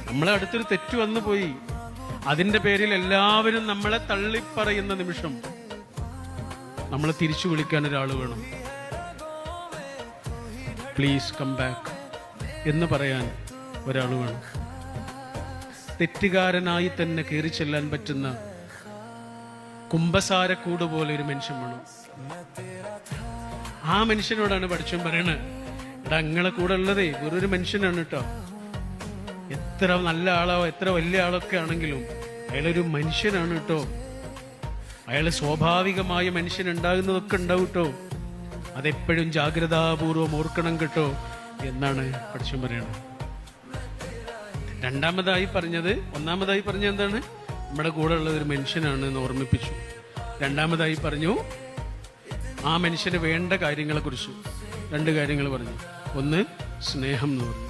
നമ്മളെ അടുത്തൊരു തെറ്റ് വന്നു പോയി, അതിന്റെ പേരിൽ എല്ലാവരും നമ്മളെ തള്ളിപ്പറയുന്ന നിമിഷം നമ്മളെ തിരിച്ചു വിളിക്കാൻ ഒരാൾ വേണം. പ്ലീസ് കം ബാക്ക് എന്ന് പറയാൻ ഒരാൾ വേണം. തെറ്റുകാരനായി തന്നെ കയറി ചെല്ലാൻ പറ്റുന്ന കുംഭസാരക്കൂട് പോലെ ഒരു മനുഷ്യൻ വേണം. ആ മനുഷ്യനോടാണ് പഠിച്ചവൻ പറയണത്, എടാ നിങ്ങളെ കൂടെ ഉള്ളതേ വെറൊരു മനുഷ്യനാണ് കേട്ടോ. എത്ര നല്ല ആളോ എത്ര വലിയ ആളൊക്കെ ആണെങ്കിലും അയാളൊരു മനുഷ്യനാണ് കേട്ടോ. അയാള് സ്വാഭാവികമായ മനുഷ്യനുണ്ടാകുന്നതൊക്കെ ഉണ്ടാവും കേട്ടോ. അതെപ്പോഴും ജാഗ്രതാപൂർവം ഓർക്കണം കേട്ടോ എന്നാണ് പഠിച്ചവൻ പറയണത്. ഒന്നാമതായി പറഞ്ഞത് എന്താണ്? നമ്മുടെ കൂടെ ഉള്ളത് ഒരു മനുഷ്യനാണ് എന്ന് ഓർമ്മിപ്പിച്ചു. രണ്ടാമതായി പറഞ്ഞു ആ മനുഷ്യന് വേണ്ട കാര്യങ്ങളെ കുറിച്ച് 2 കാര്യങ്ങൾ പറഞ്ഞു. ഒന്ന് സ്നേഹം എന്ന് പറഞ്ഞു.